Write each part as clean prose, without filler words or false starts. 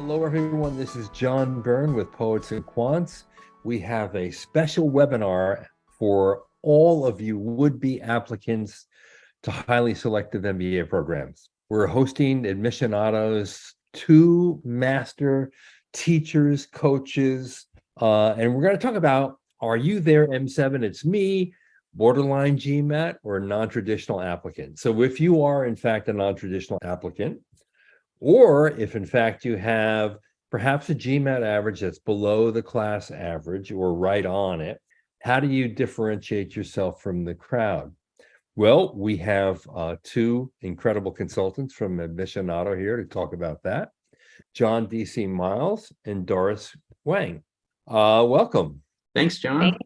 Hello, everyone. This is John Byrne with Poets and Quants. We have a special webinar for all of you would-be applicants to highly selective MBA programs. We're hosting Admissionado's two master teachers, coaches, and we're going to talk about, are you there, M7? It's me, borderline GMAT, or non-traditional applicant. So if you are, in fact, a non-traditional applicant, or if in fact you have perhaps a GMAT average that's below the class average or right on it, how do you differentiate yourself from the crowd? Well, we have two incredible consultants from Admissionado here to talk about that. John D.C. Miles and Doris Huang. Welcome. Thanks, John. Thank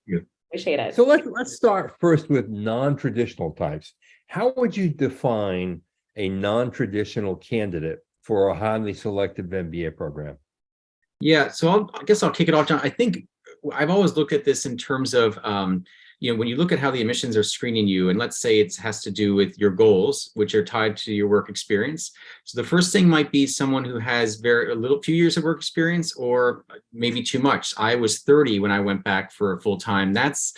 you. Appreciate it. So let's start first with non-traditional types. How would you define a non-traditional candidate for a highly selective MBA program? Yeah, so I guess I'll kick it off, John. I think I've always looked at this in terms of, when you look at how the admissions are screening you, and let's say it has to do with your goals, which are tied to your work experience. So the first thing might be someone who has few years of work experience, or maybe too much. I was 30 when I went back for full time. That's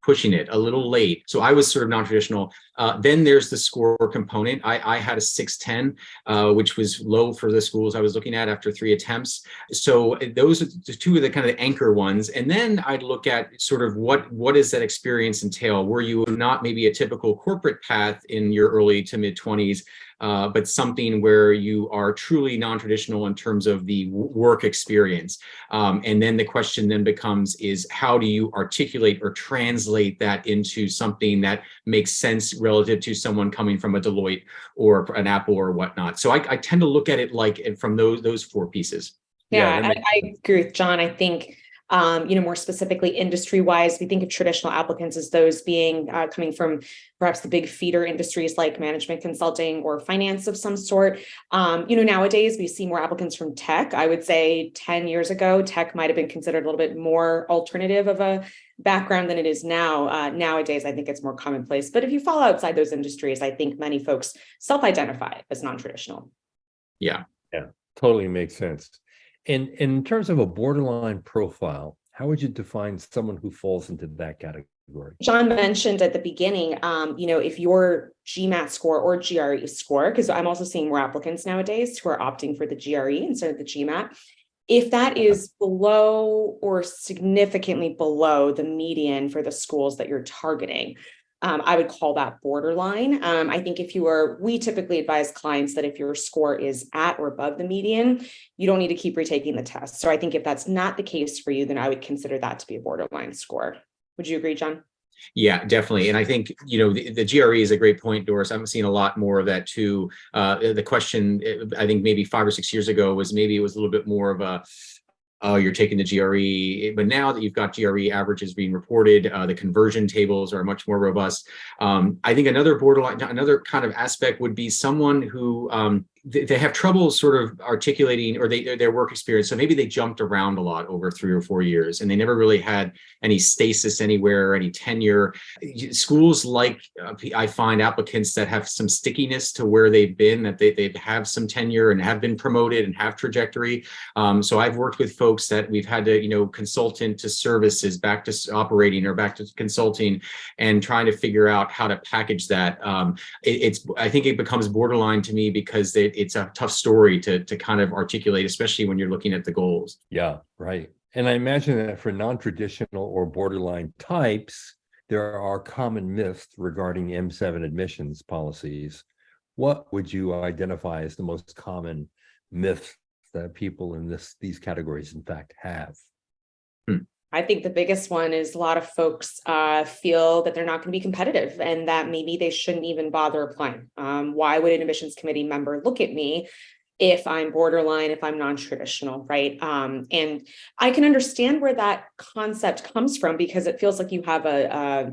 pushing it a little late. So I was sort of non-traditional. Then there's the score component. I had a 610, which was low for the schools I was looking at after 3 attempts. So those are the two of the kind of anchor ones. And then I'd look at sort of what does that experience entail? Were you not maybe a typical corporate path in your early to mid 20s, but something where you are truly non-traditional in terms of the work experience. And then the question then becomes is how do you articulate or translate that into something that makes sense relative to someone coming from a Deloitte or an Apple or whatnot. So I tend to look at it like from those 4 pieces. Yeah, I agree with John. I think more specifically industry-wise, we think of traditional applicants as those being coming from perhaps the big feeder industries like management consulting or finance of some sort. Nowadays we see more applicants from tech. I would say 10 years ago, tech might have been considered a little bit more alternative of a background than it is now. Nowadays, I think it's more commonplace. But if you fall outside those industries, I think many folks self-identify as non-traditional. Yeah, totally makes sense. And in terms of a borderline profile, how would you define someone who falls into that category? John mentioned at the beginning, if your GMAT score or GRE score, because I'm also seeing more applicants nowadays who are opting for the GRE instead of the GMAT, if that is below or significantly below the median for the schools that you're targeting, I would call that borderline. I think we typically advise clients that if your score is at or above the median, you don't need to keep retaking the test. So I think if that's not the case for you, then I would consider that to be a borderline score. Would you agree, John? Yeah, definitely. And I think, the GRE is a great point, Doris. I'm seeing a lot more of that too. The question, I think maybe 5 or 6 years ago was maybe it was a little bit more of a, oh, you're taking the GRE. But now that you've got GRE averages being reported, the conversion tables are much more robust. I think another kind of aspect would be someone who they have trouble sort of articulating or their work experience. So maybe they jumped around a lot over 3 or 4 years and they never really had any stasis anywhere or any tenure. Schools I find applicants that have some stickiness to where they've been, that they have some tenure and have been promoted and have trajectory. So I've worked with folks that we've had to, consultant to services, back to operating or back to consulting, and trying to figure out how to package that. I think it becomes borderline to me because it's a tough story to kind of articulate, especially when you're looking at the goals. Yeah, right. And I imagine that for non-traditional or borderline types, there are common myths regarding M7 admissions policies. What would you identify as the most common myths that people in these categories, in fact, have? I think the biggest one is a lot of folks feel that they're not going to be competitive and that maybe they shouldn't even bother applying. Why would an admissions committee member look at me if I'm borderline, if I'm non-traditional, right? And I can understand where that concept comes from because it feels like you have a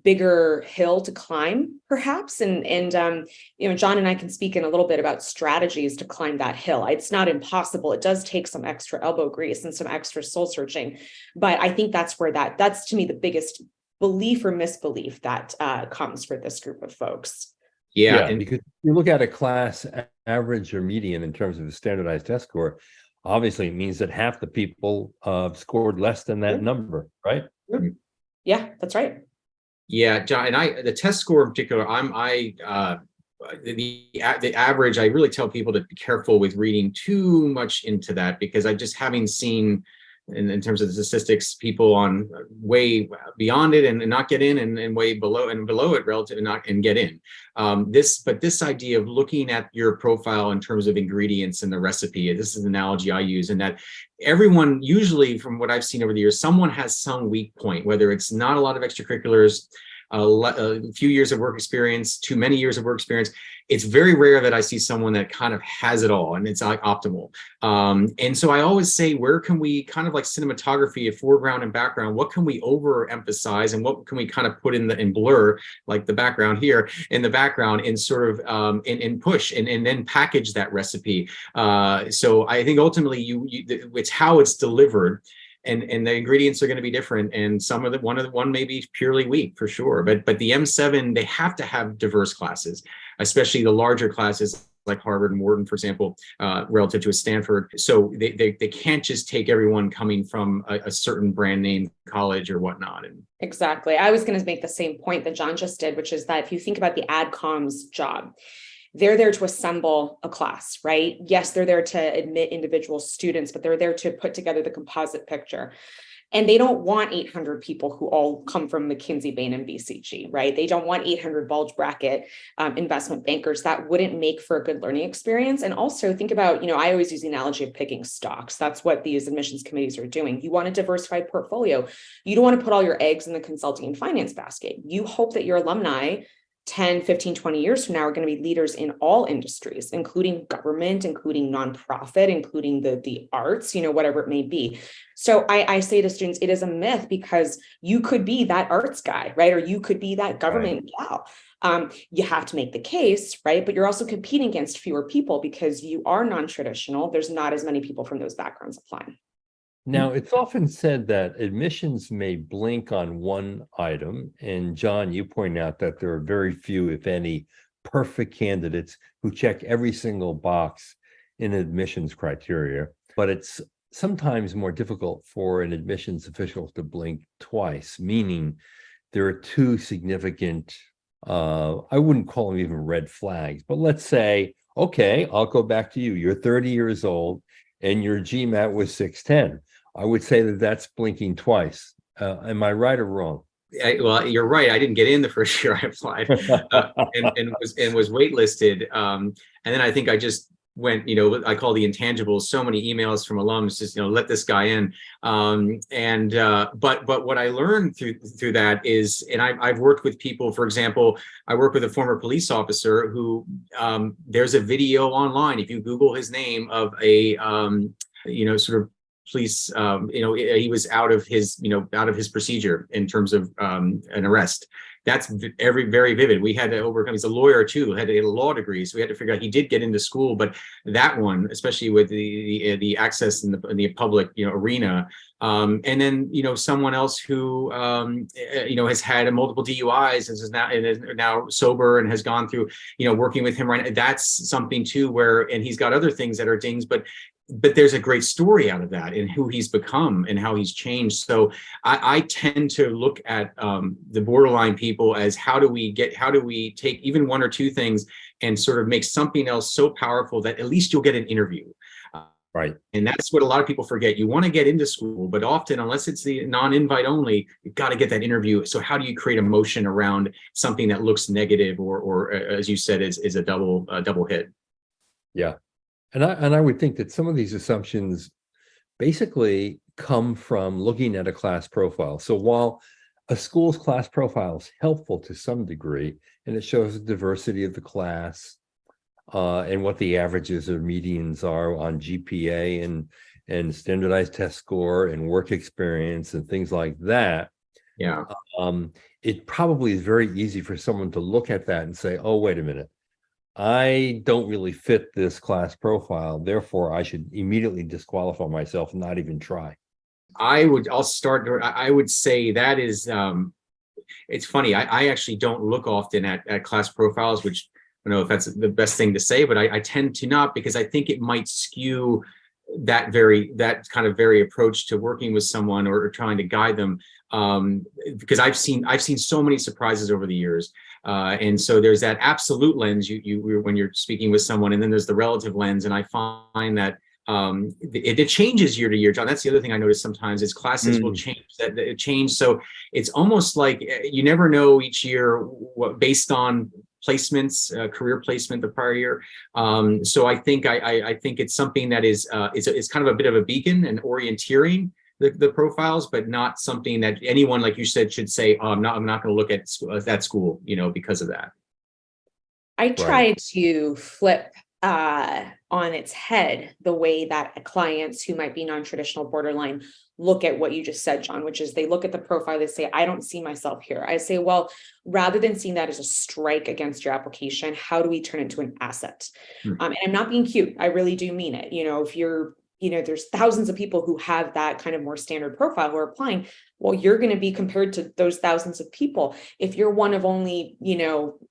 bigger hill to climb, perhaps. And John and I can speak in a little bit about strategies to climb that hill. It's not impossible. It does take some extra elbow grease and some extra soul searching. But I think that's where that's to me the biggest belief or misbelief that comes for this group of folks. Yeah, Yeah, because you look at a class average or median in terms of a standardized test score, obviously it means that half the people scored less than that number, right? Yeah, that's right. yeah, John, and the test score in particular, the average, I really tell people to be careful with reading too much into that, because I just having seen in terms of the statistics, people on way beyond it and not get in, and way below it relative and not and get in. This idea of looking at your profile in terms of ingredients in the recipe, this is an analogy I use, and that everyone usually, from what I've seen over the years, someone has some weak point, whether it's not a lot of extracurriculars, a few years of work experience, too many years of work experience. It's very rare that I see someone that kind of has it all and it's like optimal. And so I always say, where can we kind of like cinematography, a foreground and background, what can we overemphasize and what can we kind of put in blur, like the background here in the background, and sort of and push and then package that recipe. So I think ultimately it's how it's delivered. And the ingredients are going to be different, and one may be purely weak for sure, but the M7, they have to have diverse classes, especially the larger classes like Harvard and Wharton, for example, relative to a Stanford. So they can't just take everyone coming from a certain brand name college or whatnot. And Exactly. I was going to make the same point that John just did, which is that if you think about the AdCom's job, they're there to assemble a class, right? Yes, they're there to admit individual students, but they're there to put together the composite picture. And they don't want 800 people who all come from McKinsey, Bain, and BCG, right? They don't want 800 bulge bracket investment bankers. That wouldn't make for a good learning experience. And also think about, I always use the analogy of picking stocks. That's what these admissions committees are doing. You want a diversified portfolio. You don't want to put all your eggs in the consulting and finance basket. You hope that your alumni 10, 15, 20 years from now are going to be leaders in all industries, including government, including nonprofit, including the arts, whatever it may be. So I say to students, it is a myth, because you could be that arts guy, right? Or you could be that government gal. You have to make the case, right? But you're also competing against fewer people because you are non-traditional. There's not as many people from those backgrounds applying. Now, it's often said that admissions may blink on one item. And John, you point out that there are very few, if any, perfect candidates who check every single box in admissions criteria. But it's sometimes more difficult for an admissions official to blink twice, meaning there are two significant, I wouldn't call them even red flags, but let's say, okay, I'll go back to you. You're 30 years old and your GMAT was 610. I would say that that's blinking twice. Am I right or wrong? Well, you're right. I didn't get in the first year I applied, and was waitlisted. And then I think I just went, I call the intangibles, so many emails from alums, just, let this guy in. But what I learned through that is, and I've worked with people, for example, I work with a former police officer who, there's a video online, if you Google his name, of a, sort of police, he was out of his procedure in terms of an arrest. That's very vivid. We had to overcome. He's a lawyer too, had a law degree, so we had to figure out. He did get into school, but that one, especially with the access in the public arena, and then someone else who has had multiple DUIs and is now sober and has gone through working with him right now. That's something too, and he's got other things that are dings, but there's a great story out of that and who he's become and how he's changed. So I tend to look at the borderline people as how do we take even one or two things and sort of make something else so powerful that at least you'll get an interview. Right. And that's what a lot of people forget. You want to get into school, but often, unless it's the non-invite only, you've got to get that interview. So how do you create emotion around something that looks negative or as you said, is a double hit? Yeah. And I would think that some of these assumptions basically come from looking at a class profile. So while a school's class profile is helpful to some degree, and it shows the diversity of the class and what the averages or medians are on GPA and standardized test score and work experience and things like that. Yeah. It probably is very easy for someone to look at that and say, oh, wait a minute. I don't really fit this class profile, therefore I should immediately disqualify myself and not even try. I would say that is, it's funny. I actually don't look often at class profiles, which don't know if that's the best thing to say, but I tend to not, because I think it might skew that kind of very approach to working with someone or trying to guide them. Because I've seen so many surprises over the years. And so there's that absolute lens when you're speaking with someone, and then there's the relative lens. And I find that it changes year to year, John. That's the other thing I notice sometimes is classes will change, that it change. So it's almost like you never know each year what, based on placements, career placement the prior year. So I think it's something that is it's kind of a bit of a beacon and orienteering the profiles, but not something that anyone, like you said, should say, oh, I'm not going to look at that school, because of that. I try to flip on its head the way that clients who might be non-traditional, borderline, look at what you just said, John, which is they look at the profile, they say, I don't see myself here. I say, well, rather than seeing that as a strike against your application, how do we turn it into an asset? And I'm not being cute. I really do mean it. If you're, there's thousands of people who have that kind of more standard profile who are applying. Well, you're going to be compared to those thousands of people. If you're one of only,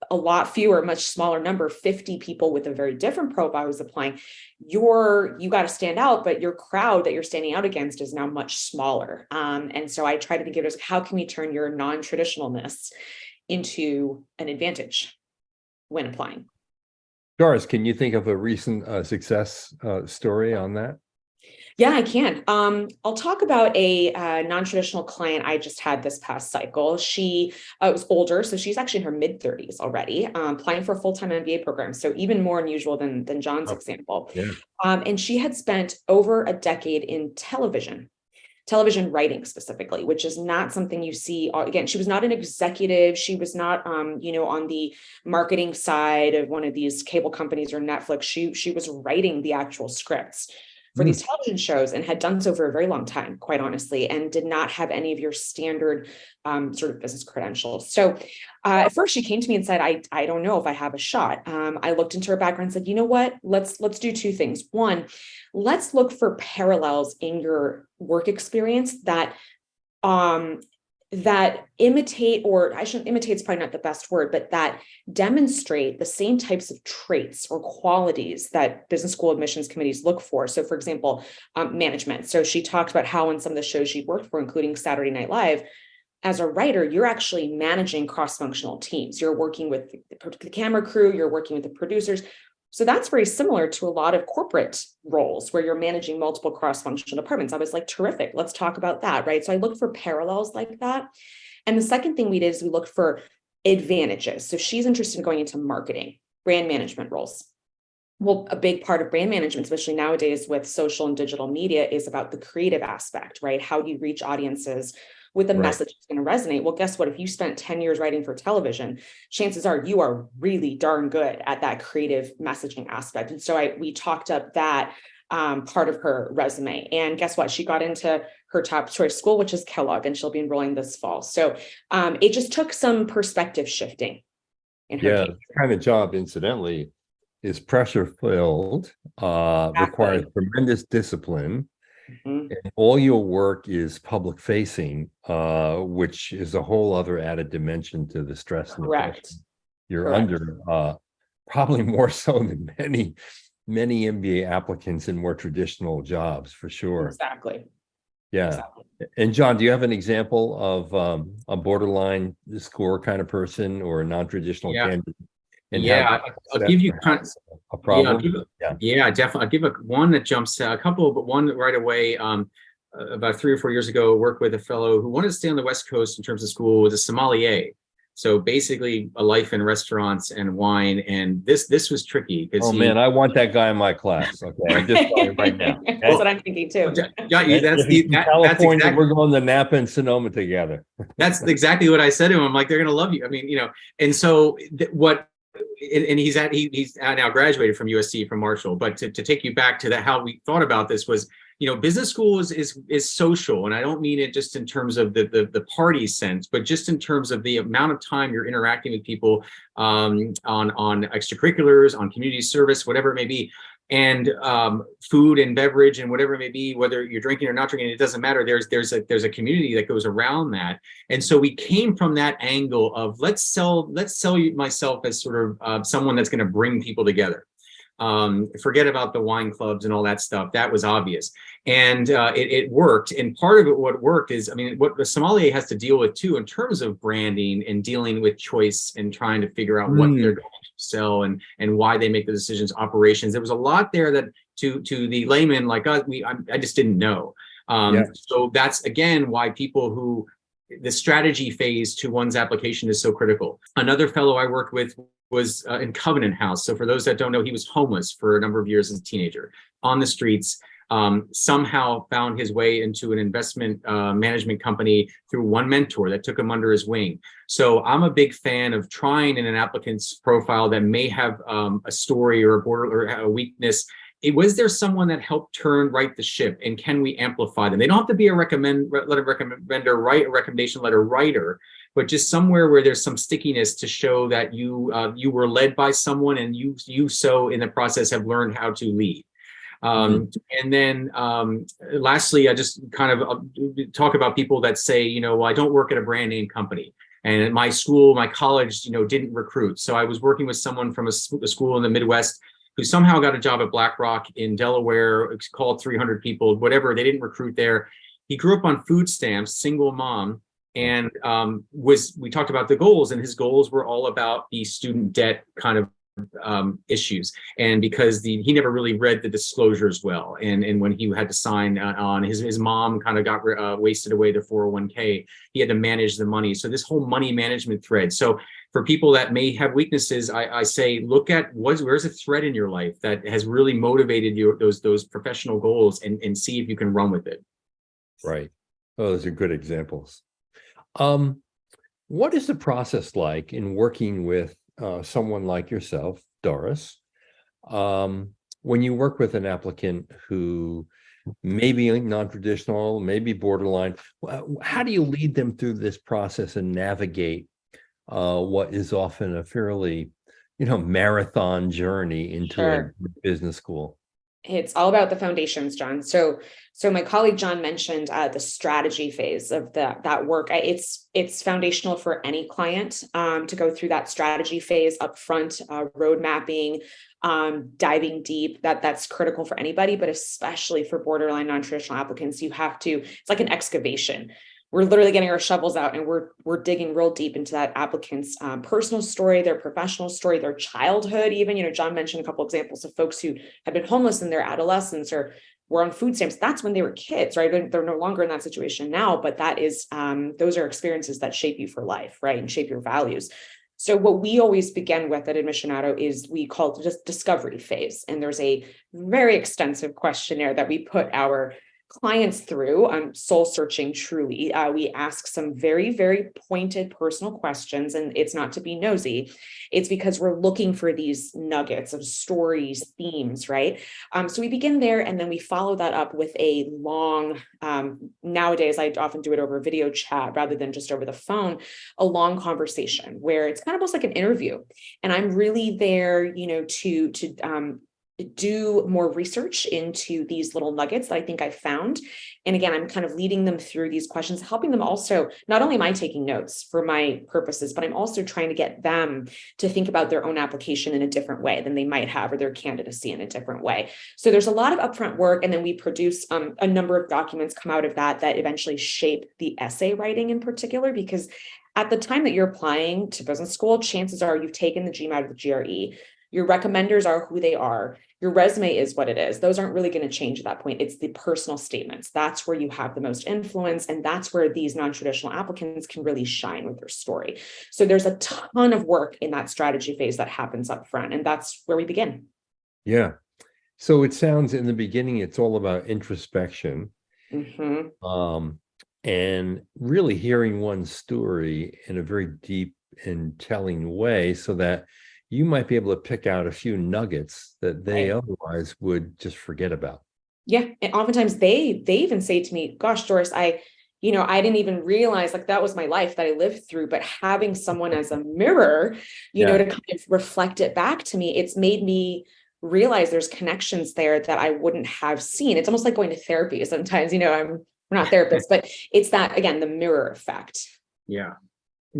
a lot fewer, much smaller number, 50 people with a very different profile who's applying, you got to stand out, but your crowd that you're standing out against is now much smaller. And so I try to give it as, how can we turn your non-traditionalness into an advantage when applying? Doris, can you think of a recent success story on that? Yeah, I can. I'll talk about a non-traditional client I just had this past cycle. She was older, so she's actually in her mid-30s already, applying for a full-time MBA program. So even more unusual than John's example. Yeah. And she had spent over a decade in television writing specifically, which is not something you see. Again, she was not an executive. She was not, on the marketing side of one of these cable companies or Netflix. She was writing the actual scripts for these television shows and had done so for a very long time, quite honestly, and did not have any of your standard sort of business credentials. So at first she came to me and said, I don't know if I have a shot. I looked into her background and said, you know what, let's do two things. One, let's look for parallels in your work experience that imitate, or I shouldn't imitate, it's probably not the best word, but that demonstrate the same types of traits or qualities that business school admissions committees look for. So for example, management. So she talked about how in some of the shows she worked for, including Saturday Night Live, as a writer, you're actually managing cross-functional teams. You're working with the camera crew, you're working with the producers. So that's very similar to a lot of corporate roles where you're managing multiple cross-functional departments. I was like, terrific, let's talk about that, right? So I looked for parallels like that. And the second thing we did is we looked for advantages. So she's interested in going into marketing, brand management roles. Well, a big part of brand management, especially nowadays with social and digital media, is about the creative aspect, right? How do you reach audiences with a message that's going to resonate? Well, guess what? If you spent 10 years writing for television, chances are you are really darn good at that creative messaging aspect. And so we talked up that part of her resume. And guess what? She got into her top choice school, which is Kellogg, and she'll be enrolling this fall. So it just took some perspective shifting in her case. The kind of job, incidentally, is pressure filled, requires tremendous discipline. And all your work is public facing, which is a whole other added dimension to the stress and the pressure you're under, probably more so than many MBA applicants in more traditional jobs, for sure. Exactly. Yeah. Exactly. And John, do you have an example of a borderline score kind of person or a non-traditional candidate? And I'll give you kind of a problem. Definitely. I'll give one that jumps a couple, but one right away. About 3 or 4 years ago, worked with a fellow who wanted to stay on the West Coast in terms of school, was a sommelier. So basically, a life in restaurants and wine. And this was tricky because man, I want that guy in my class. Okay, I'm just telling you right now. That's what I'm thinking too. California. Exactly, we're going to Napa and Sonoma together. That's exactly what I said to him. I'm like, they're going to love you. I mean, and so and he's now graduated from USC from Marshall. But to take you back to how we thought about this was, business school is social, and I don't mean it just in terms of the party sense, but just in terms of the amount of time you're interacting with people on extracurriculars, on community service, whatever it may be, and food and beverage and whatever it may be, whether you're drinking or not drinking, it doesn't matter. There's a community that goes around that, and so we came from that angle of let's sell myself as sort of someone that's going to bring people together. Forget about the wine clubs and all that stuff. That was obvious. And it worked. And part of it, what worked is, I mean, what the sommelier has to deal with too, in terms of branding and dealing with choice and trying to figure out what they're going to sell and why they make the decisions, operations. There was a lot there that to the layman like us, I just didn't know. So that's, again, why people who, the strategy phase to one's application is so critical. Another fellow I worked with was in Covenant House. So for those that don't know, he was homeless for a number of years as a teenager on the streets, somehow found his way into an investment management company through one mentor that took him under his wing. So I'm a big fan of trying in an applicant's profile that may have a story or a border or a weakness. Was there someone that helped right the ship, and can we amplify them? They don't have to be a recommendation letter writer, but just somewhere where there's some stickiness to show that you were led by someone, and you so in the process have learned how to lead. And then lastly, I just kind of talk about people that say, well, I don't work at a brand name company. And at my school, my college, didn't recruit. So I was working with someone from a school in the Midwest who somehow got a job at BlackRock in Delaware, called 300 people, whatever, they didn't recruit there. He grew up on food stamps, single mom, and we talked about the goals, and his goals were all about the student debt kind of issues. And because he never really read the disclosures well. And when he had to sign on, his mom kind of got wasted away the 401k, he had to manage the money. So this whole money management thread. So for people that may have weaknesses, I say, look at where's a thread in your life that has really motivated you, those professional goals, and see if you can run with it. Right. Oh, those are good examples. What is the process like in working with someone like yourself, Doris, when you work with an applicant who may be non-traditional, maybe borderline? How do you lead them through this process and navigate what is often a fairly, marathon journey into a business school? It's all about the foundations, John. So my colleague John mentioned the strategy phase of that work. It's foundational for any client to go through that strategy phase upfront, road mapping, diving deep. That's critical for anybody, but especially for borderline non-traditional applicants. It's like an excavation. We're literally getting our shovels out, and we're digging real deep into that applicant's personal story, their professional story, their childhood. Even, John mentioned a couple examples of folks who have been homeless in their adolescence or were on food stamps. That's when they were kids, right? They're no longer in that situation now, but that is those are experiences that shape you for life, right, and shape your values. So what we always begin with at Admissionado is we call it just discovery phase, and there's a very extensive questionnaire that we put our clients through. Soul searching, truly. We ask some very, very pointed personal questions, and it's not to be nosy. It's because we're looking for these nuggets of stories, themes, right? So we begin there, and then we follow that up with a long, nowadays I often do it over video chat rather than just over the phone, a long conversation where it's kind of almost like an interview. And I'm really there, to do more research into these little nuggets that I think I found. And again, I'm kind of leading them through these questions, helping them also, not only am I taking notes for my purposes, but I'm also trying to get them to think about their own application in a different way than they might have, or their candidacy in a different way. So there's a lot of upfront work, and then we produce a number of documents come out of that eventually shape the essay writing in particular, because at the time that you're applying to business school, chances are you've taken the GMAT or the GRE. Your recommenders are who they are. Your resume is what it is. Those aren't really going to change at that point. It's the personal statements. That's where you have the most influence. And that's where these non-traditional applicants can really shine with their story. So there's a ton of work in that strategy phase that happens up front. And that's where we begin. Yeah. So it sounds in the beginning, it's all about introspection. And really hearing one's story in a very deep and telling way, so that you might be able to pick out a few nuggets that they otherwise would just forget about. Yeah. And oftentimes they even say to me, gosh, Doris, I didn't even realize like that was my life that I lived through, but having someone as a mirror, Yeah. to kind of reflect it back to me, it's made me realize there's connections there that I wouldn't have seen. It's almost like going to therapy sometimes, we're not therapists, but it's that, again, the mirror effect. Yeah.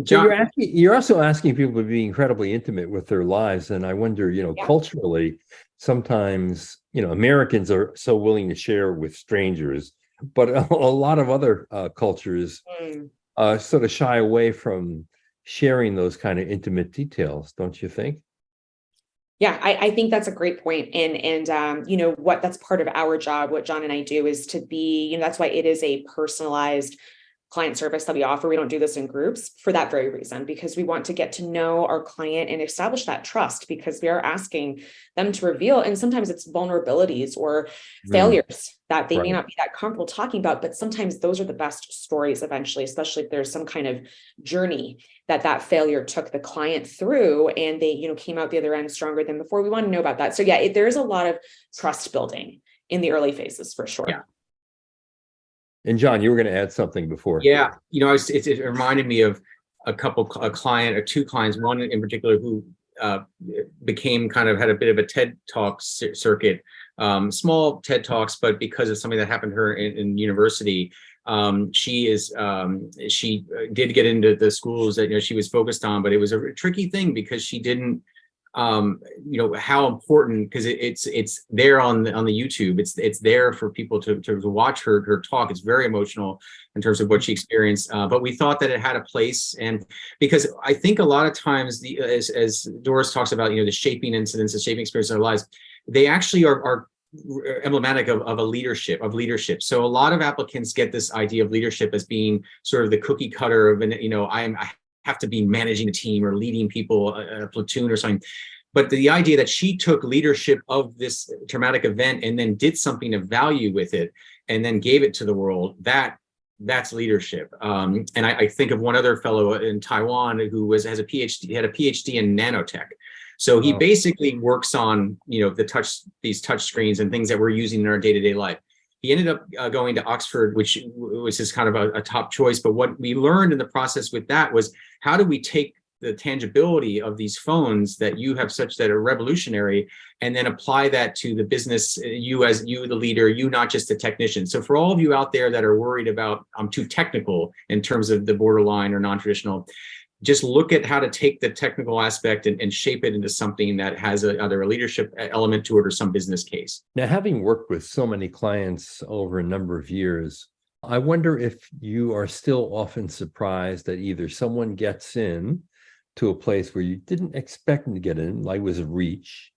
So you're also asking people to be incredibly intimate with their lives. And I wonder, Yeah. culturally, sometimes, Americans are so willing to share with strangers, but a lot of other cultures sort of shy away from sharing those kind of intimate details, don't you think? Yeah, I think that's a great point. And that's part of our job, what John and I do is to be, that's why it is a personalized client service that we offer. We don't do this in groups for that very reason, because we want to get to know our client and establish that trust, because we are asking them to reveal, and sometimes it's vulnerabilities or failures that they may not be that comfortable talking about, but sometimes those are the best stories eventually, especially if there's some kind of journey that failure took the client through and they, came out the other end stronger than before. We want to know about that. So yeah, there's a lot of trust building in the early phases for sure. Yeah. And John, you were going to add something before. Yeah, it reminded me of a client or two clients, one in particular who became had a bit of a TED Talk circuit, small TED Talks, but because of something that happened to her in university, she did get into the schools that she was focused on, but it was a tricky thing because she didn't how important, because it's there on the YouTube. It's there for people to watch her talk. It's very emotional in terms of what she experienced. But we thought that it had a place, and because I think a lot of times as Doris talks about, the shaping incidents, the shaping experience in our lives, they actually are emblematic of leadership. So a lot of applicants get this idea of leadership as being sort of the cookie cutter of I have to be managing a team or leading people, a platoon or something. But the idea that she took leadership of this traumatic event and then did something of value with it and then gave it to the world, that's leadership. And I think of one other fellow in Taiwan who had a PhD in nanotech. So he basically works on, these touch screens and things that we're using in our day-to-day life. He ended up going to Oxford, which was his kind of a top choice. But what we learned in the process with that was, how do we take the tangibility of these phones that you have such that are revolutionary, and then apply that to the business, you the leader, you not just the technician. So for all of you out there that are worried about, I'm too technical in terms of the borderline or non-traditional, just look at how to take the technical aspect and shape it into something that has either a leadership element to it or some business case. Now, having worked with so many clients over a number of years, I wonder if you are still often surprised that either someone gets in to a place where you didn't expect them to get in, like it was a reach,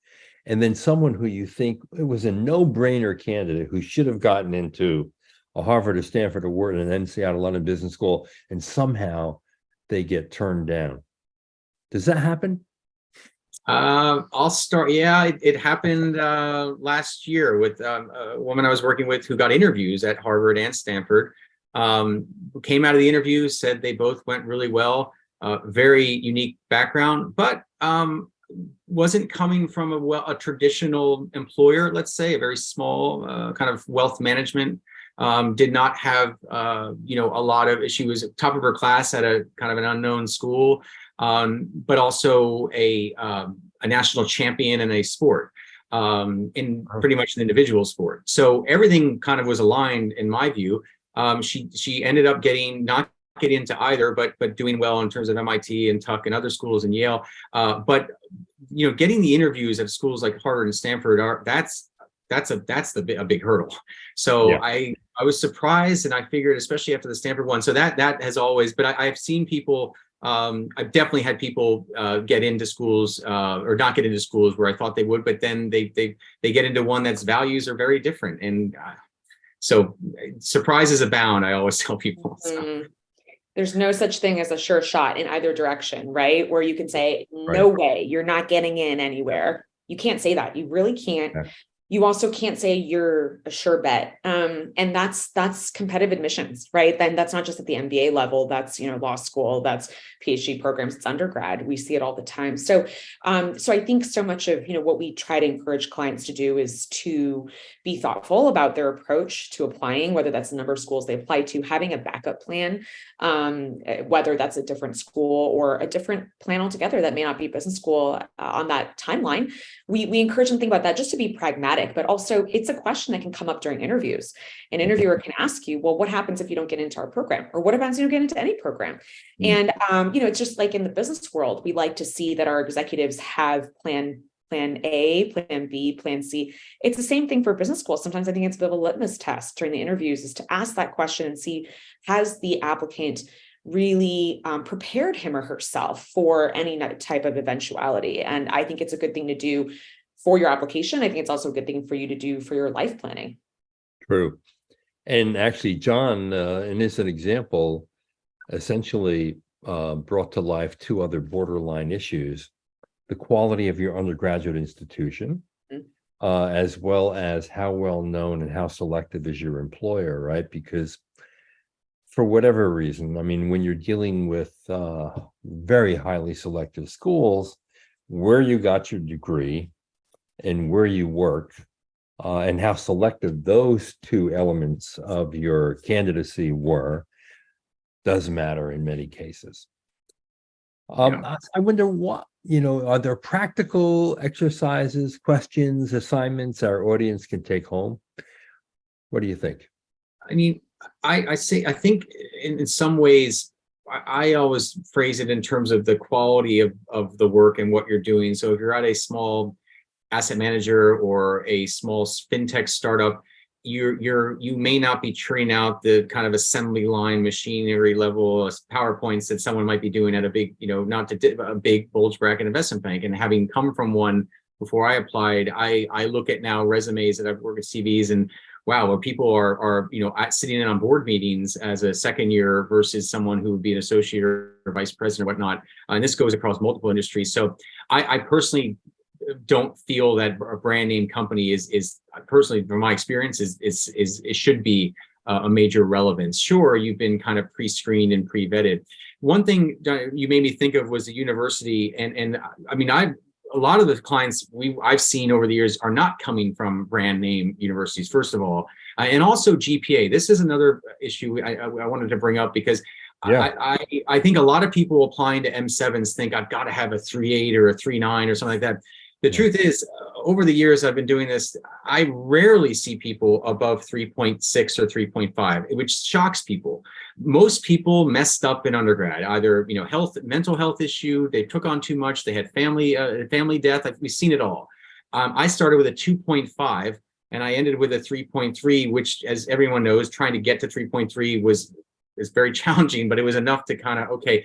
and then someone who you think it was a no-brainer candidate who should have gotten into a Harvard or Stanford or Wharton and then Seattle London Business School, and somehow they get turned down. Does that happen? I'll start. Yeah, it happened last year with a woman I was working with who got interviews at Harvard and Stanford. Came out of the interview, said they both went really well. Very unique background, but wasn't coming from a traditional employer, let's say, a very small kind of wealth management. Did not have, a lot of, she was top of her class at a kind of an unknown school, but also a national champion in a sport, in pretty much an individual sport. So everything kind of was aligned in my view. She ended up not getting into either, but doing well in terms of MIT and Tuck and other schools and Yale. But getting the interviews at schools like Harvard and Stanford that's a big hurdle. So yeah. I was surprised, and I figured, especially after the Stanford one. So that has always, but I've seen people. I've definitely had people get into schools or not get into schools where I thought they would, but then they get into one that's values are very different, and so surprises abound. I always tell people. So. There's no such thing as a sure shot in either direction, right? Where you can say, no way, you're not getting in anywhere. You can't say that. You really can't. You also can't say you're a sure bet. And that's competitive admissions, right? Then that's not just at the MBA level, that's, law school, that's PhD programs, it's undergrad. We see it all the time. So I think so much of, what we try to encourage clients to do is to be thoughtful about their approach to applying, whether that's the number of schools they apply to, having a backup plan, whether that's a different school or a different plan altogether that may not be business school on that timeline. We encourage them to think about that, just to be pragmatic. But also it's a question that can come up during interviews. An interviewer can ask you, well, what happens if you don't get into our program? Or what happens if you don't get into any program? And, it's just like in the business world, we like to see that our executives have plan A, plan B, plan C. It's the same thing for business school. Sometimes I think it's a bit of a litmus test during the interviews, is to ask that question and see, has the applicant really prepared him or herself for any type of eventuality? And I think it's a good thing to do for your application. I think it's also a good thing for you to do for your life planning. True. And actually, John, in this an example, essentially brought to life two other borderline issues: the quality of your undergraduate institution, as well as how well known and how selective is your employer, right? Because for whatever reason, I mean, when you're dealing with very highly selective schools, where you got your degree and where you work, and how selective those two elements of your candidacy were, does matter in many cases. I wonder what, are there practical exercises, questions, assignments our audience can take home? What do you think? I mean, I think in some ways, I always phrase it in terms of the quality of the work and what you're doing. So if you're at a small asset manager or a small fintech startup, you may not be churning out the kind of assembly line machinery level PowerPoints that someone might be doing at a big, a big bulge bracket investment bank. And having come from one before I applied, I look at now resumes that I've worked at CVs, and wow, where people are sitting in on board meetings as a second year versus someone who would be an associate or vice president or whatnot. And this goes across multiple industries. So I personally don't feel that a brand name company is personally, from my experience, it should be a major relevance. Sure, you've been kind of pre-screened and pre-vetted. One thing you made me think of was the university, and I mean, a lot of the clients I've seen over the years are not coming from brand name universities, first of all, and also GPA. This is another issue I wanted to bring up, because I think a lot of people applying to M7s think I've got to have a 3.8 or a 3.9 or something like that. The truth is, over the years I've been doing this, I rarely see people above 3.6 or 3.5, which shocks people. Most people messed up in undergrad, either mental health issue, they took on too much, they had family death. We've seen it all. I started with a 2.5 and I ended with a 3.3, which, as everyone knows, trying to get to 3.3 is very challenging, but it was enough to kind of, okay,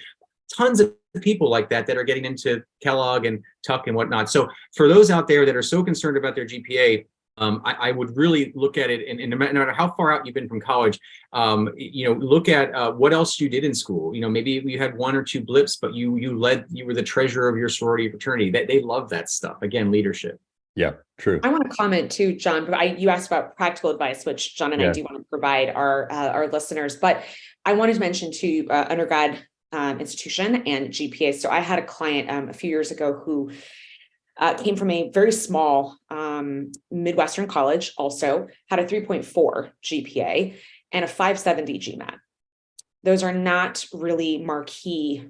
tons of people like that are getting into Kellogg and Tuck and whatnot. So for those out there that are so concerned about their GPA, I would really look at it, and no matter how far out you've been from college, look at what else you did in school. Maybe you had one or two blips, but you were the treasurer of your sorority fraternity. They love that stuff. Again, leadership. Yeah, true. I want to comment too, John. You asked about practical advice, which John and I do want to provide our listeners. But I wanted to mention too, undergrad institution and GPA. So I had a client a few years ago who came from a very small Midwestern college, also had a 3.4 GPA and a 570 GMAT. Those are not really marquee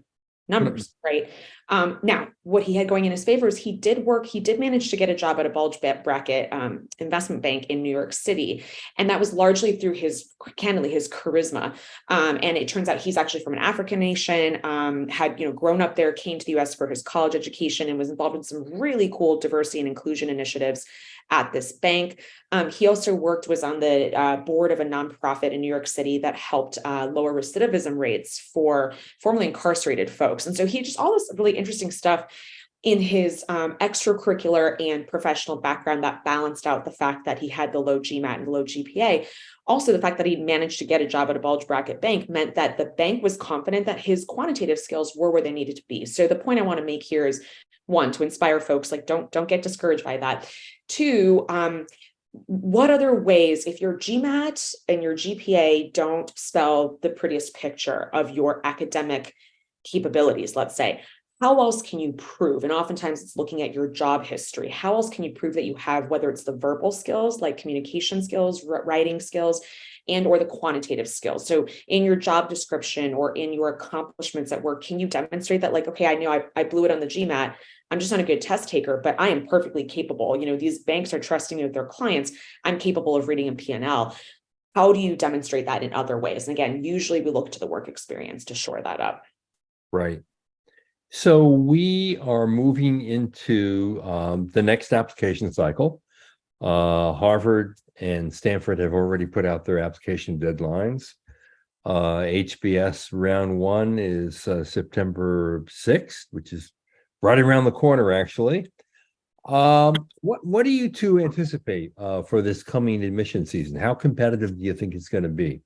numbers, right? Now, what he had going in his favor is he did manage to get a job at a bulge bracket investment bank in New York City. And that was largely through his charisma. And it turns out he's actually from an African nation, had, grown up there, came to the US for his college education, and was involved in some really cool diversity and inclusion initiatives at this bank. He also was on the board of a nonprofit in New York City that helped lower recidivism rates for formerly incarcerated folks. And so he just all this really interesting stuff in his extracurricular and professional background that balanced out the fact that he had the low GMAT and the low GPA. Also, the fact that he managed to get a job at a bulge bracket bank meant that the bank was confident that his quantitative skills were where they needed to be. So the point I want to make here is, one, to inspire folks, like don't get discouraged by that. Two, what other ways, if your GMAT and your GPA don't spell the prettiest picture of your academic capabilities, let's say, how else can you prove? And oftentimes it's looking at your job history. How else can you prove that you have, whether it's the verbal skills, like communication skills, writing skills, and or the quantitative skills? So in your job description or in your accomplishments at work, can you demonstrate that, like, okay, I know I blew it on the GMAT. I'm just not a good test taker, but I am perfectly capable. You know, these banks are trusting me with their clients. I'm capable of reading a P&L. How do you demonstrate that in other ways? And again, usually we look to the work experience to shore that up. Right. So we are moving into the next application cycle. Harvard and Stanford have already put out their application deadlines. HBS round one is September 6th, which is right around the corner, actually. What do you two anticipate for this coming admission season? How competitive do you think it's going to be?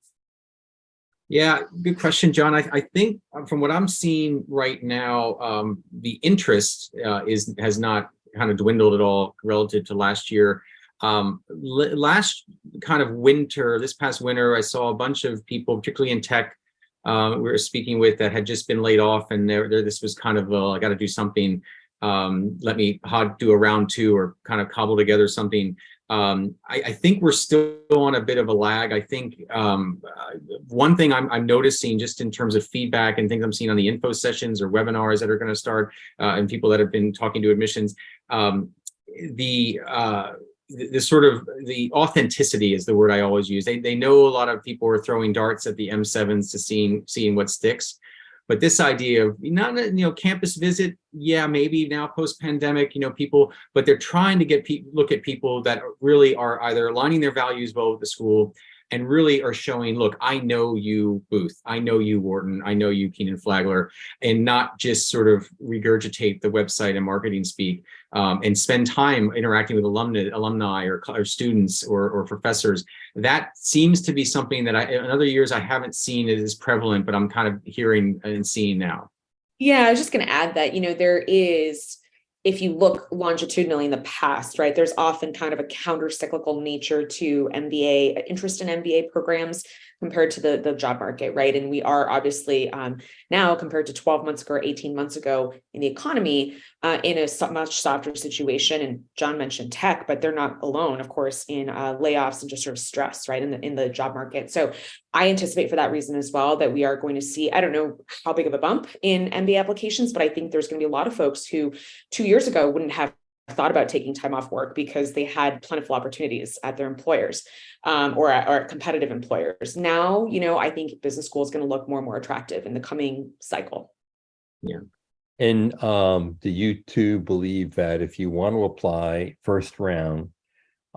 Yeah, good question, John. I think from what I'm seeing right now, the interest has not kind of dwindled at all relative to last year. Last kind of winter, this past winter, I saw a bunch of people, particularly in tech, we were speaking with, that had just been laid off, and this was kind of, I got to do something. Let me do a round two, or kind of cobble together something. I think we're still on a bit of a lag. I think one thing I'm noticing, just in terms of feedback and things I'm seeing on the info sessions or webinars that are going to start, and people that have been talking to admissions, the sort of the authenticity is the word I always use. They know a lot of people are throwing darts at the M7s to seeing what sticks. But this idea of not, campus visit, yeah, maybe now post-pandemic, people, but they're trying to look at people that really are either aligning their values well with the school and really are showing, look, I know you, Booth, I know you, Wharton, I know you, Keenan Flagler, and not just sort of regurgitate the website and marketing speak, and spend time interacting with alumni or students or professors. That seems to be something that in other years I haven't seen it as prevalent, but I'm kind of hearing and seeing now. Yeah, I was just going to add that, there is, if you look longitudinally in the past, right, there's often kind of a counter-cyclical nature to MBA, interest in MBA programs compared to the job market, right? And we are obviously now, compared to 12 months ago or 18 months ago in the economy, in a much softer situation. And John mentioned tech, but they're not alone, of course, in layoffs and just sort of stress, right, in the job market. So I anticipate for that reason as well that we are going to see, I don't know how big of a bump in MBA applications, but I think there's going to be a lot of folks who 2 years ago wouldn't have thought about taking time off work because they had plentiful opportunities at their employers, or at competitive employers. Now, I think business school is going to look more and more attractive in the coming cycle. Yeah. And do you two believe that if you want to apply first round,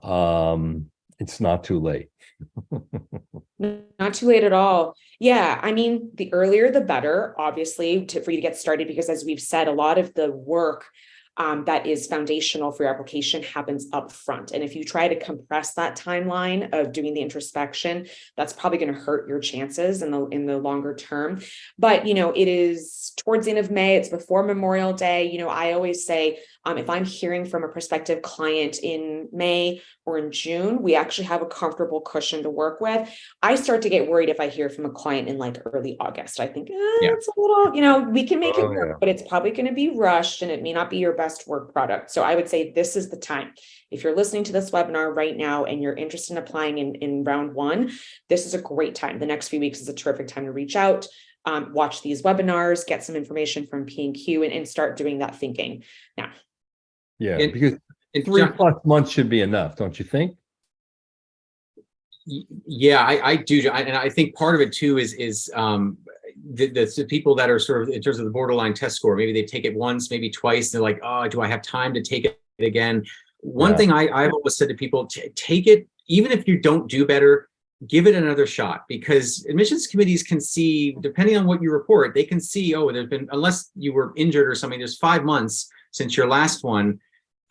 it's not too late? Not too late at all. Yeah, I mean, the earlier the better, obviously, for you to get started, because as we've said, a lot of the work that is foundational for your application happens up front. And if you try to compress that timeline of doing the introspection, that's probably going to hurt your chances in the longer term. But, it is towards the end of May, it's before Memorial Day. I always say, if I'm hearing from a prospective client in May or in June, we actually have a comfortable cushion to work with. I start to get worried if I hear from a client in like early August. I think it's a little, we can make it work, but it's probably going to be rushed and it may not be your best work product. So I would say this is the time. If you're listening to this webinar right now and you're interested in applying in round one, this is a great time. The next few weeks is a terrific time to reach out. Watch these webinars, get some information from P&Q and start doing that thinking now. Yeah, because 3+ months should be enough, don't you think? Yeah, I do. And I think part of it too is the people that are sort of, in terms of the borderline test score, maybe they take it once, maybe twice. They're like, oh, do I have time to take it again? One thing I've always said to people, take it, even if you don't do better, give it another shot, because admissions committees can see, depending on what you report, they can see, oh, there's been, unless you were injured or something, there's 5 months since your last one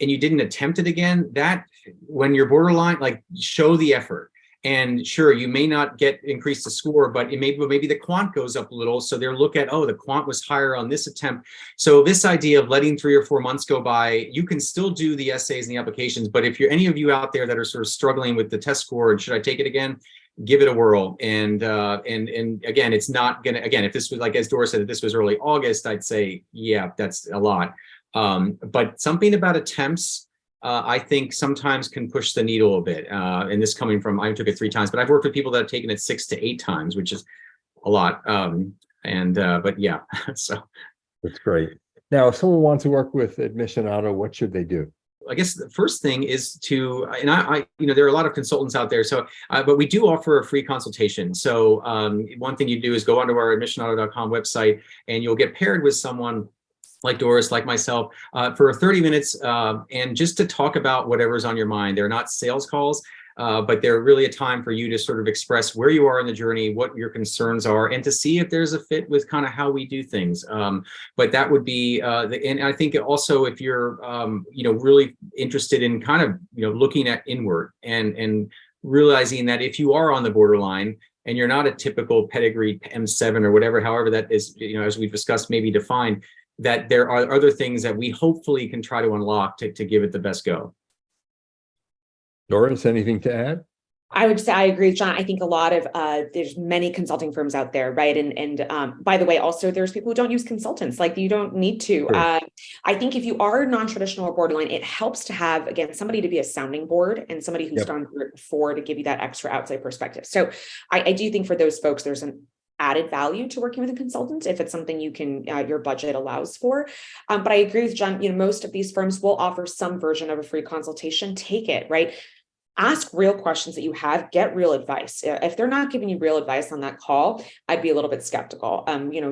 and you didn't attempt it again. That, when you're borderline, like, show the effort. And sure, you may not increase the score, but maybe the quant goes up a little. So they'll look at, oh, the quant was higher on this attempt. So this idea of letting 3 or 4 months go by, you can still do the essays and the applications. But if you're any of you out there that are sort of struggling with the test score and should I take it again, give it a whirl. And again, it's not gonna, again, if this was like, as Doris said, if this was early August, I'd say, yeah, that's a lot. But something about attempts, I think sometimes can push the needle a bit. And this coming from, I took it 3 times, but I've worked with people that have taken it 6 to 8 times, which is a lot. But yeah, so. That's great. Now, if someone wants to work with Admissionado, what should they do? I guess the first thing is to, and I there are a lot of consultants out there. So, but we do offer a free consultation. So one thing you do is go onto our admissionado.com website and you'll get paired with someone like Doris, like myself, for 30 minutes and just to talk about whatever's on your mind. They're not sales calls, but they're really a time for you to sort of express where you are in the journey, what your concerns are, and to see if there's a fit with kind of how we do things. But that would be, and I think also if you're, really interested in kind of, looking at inward and realizing that if you are on the borderline, and you're not a typical pedigree M7 or whatever, however that is, as we've discussed, maybe defined, that there are other things that we hopefully can try to unlock to give it the best go. Doris, anything to add? I would say I agree with John. I think a lot of there's many consulting firms out there, right? And by the way, also there's people who don't use consultants. Like you don't need to. Sure. I think if you are non-traditional or borderline, it helps to have, again, somebody to be a sounding board and somebody who's gone through it before to give you that extra outside perspective. So I do think for those folks, there's an added value to working with a consultant if it's something you can, your budget allows for. But I agree with John, most of these firms will offer some version of a free consultation. Take it, right? Ask real questions that you have, get real advice. If they're not giving you real advice on that call, I'd be a little bit skeptical.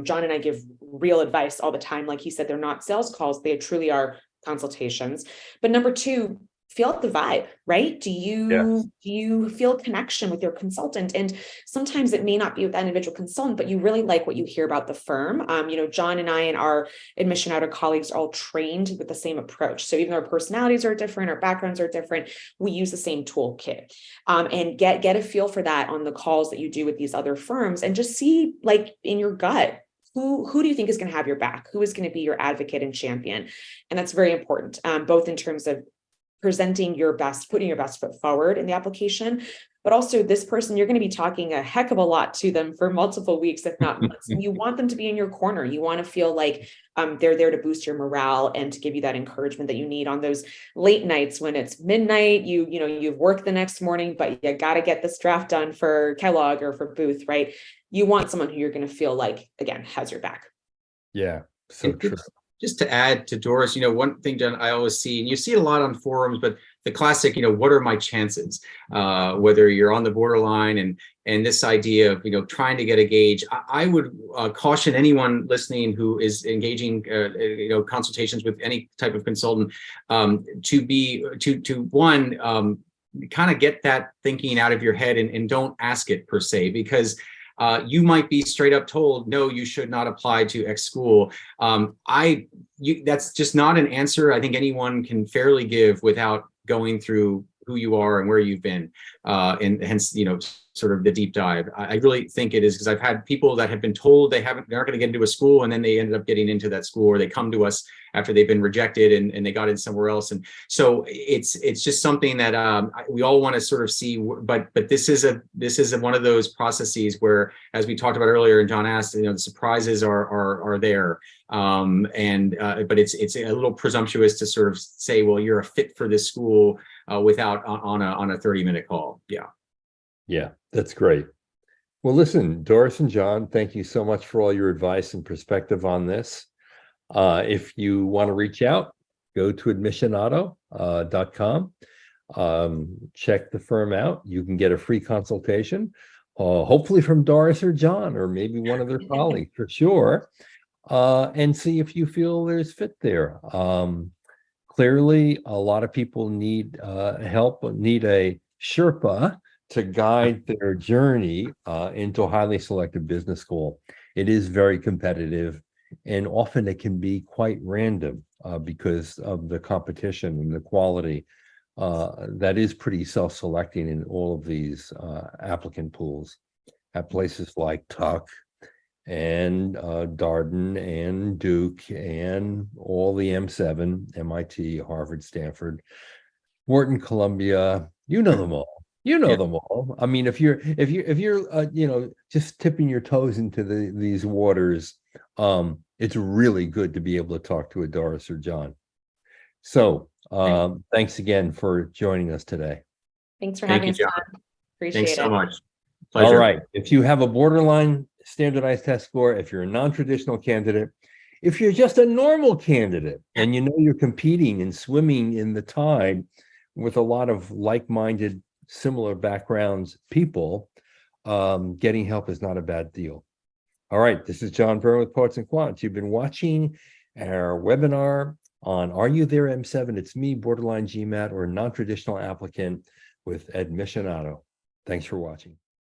John and I give real advice all the time. Like he said, they're not sales calls. They truly are consultations. But number 2, feel the vibe, right? Do you feel connection with your consultant? And sometimes it may not be with that individual consultant, but you really like what you hear about the firm. John and I and our Admissionado colleagues are all trained with the same approach. So even though our personalities are different, our backgrounds are different, we use the same toolkit. And get a feel for that on the calls that you do with these other firms and just see, like, in your gut, who do you think is going to have your back? Who is going to be your advocate and champion? And that's very important, both in terms of presenting your best, putting your best foot forward in the application, but also this person, you're going to be talking a heck of a lot to them for multiple weeks, if not months. And you want them to be in your corner. You want to feel like they're there to boost your morale and to give you that encouragement that you need on those late nights when it's midnight, you've worked the next morning, but you got to get this draft done for Kellogg or for Booth, right? You want someone who you're going to feel like, again, has your back. Yeah, so true. Just to add to Doris, one thing, John, I always see, and you see it a lot on forums, but the classic, what are my chances? Whether you're on the borderline and this idea of, trying to get a gauge. I would caution anyone listening who is engaging, consultations with any type of consultant to kind of get that thinking out of your head and don't ask it per se, because you might be straight up told, no, you should not apply to X school. That's just not an answer I think anyone can fairly give without going through who you are and where you've been, and hence, sort of the deep dive. I really think it is, because I've had people that have been told they're not going to get into a school, and then they ended up getting into that school, or they come to us after they've been rejected and they got in somewhere else. And so it's just something that we all want to sort of see, but this is one of those processes where, as we talked about earlier and John asked, the surprises are there. But it's a little presumptuous to sort of say, well, you're a fit for this school without on a 30-minute call. Yeah, that's great. Well, listen, Doris and John, thank you so much for all your advice and perspective on this. If you want to reach out, go to admissionado.com. Check the firm out. You can get a free consultation, hopefully from Doris or John, or maybe one of their colleagues for sure, and see if you feel there's fit there. Clearly, a lot of people need help, need a Sherpa to guide their journey into a highly selective business school. It is very competitive, and often it can be quite random because of the competition and the quality that is pretty self-selecting in all of these applicant pools at places like Tuck and Darden and Duke and all the M7, MIT, Harvard, Stanford, Wharton, Columbia, you know them all. You know Yeah. them all. I mean, if you're you know, just tipping your toes into these waters, it's really good to be able to talk to a Doris or John. So thanks again for joining us today. Thanks for Thank having you, us John. on. Appreciate Thanks it. so much. All Pleasure. right. If you have a borderline standardized test score, if you're a non-traditional candidate, if you're just a normal candidate and you know you're competing and swimming in the tide with a lot of like-minded, similar backgrounds people, getting help is not a bad deal. All right. This is John Byrne with Poets and Quants. You've been watching our webinar on Are You There, M7? It's me, borderline GMAT or non-traditional applicant with Admissionado. Thanks for watching.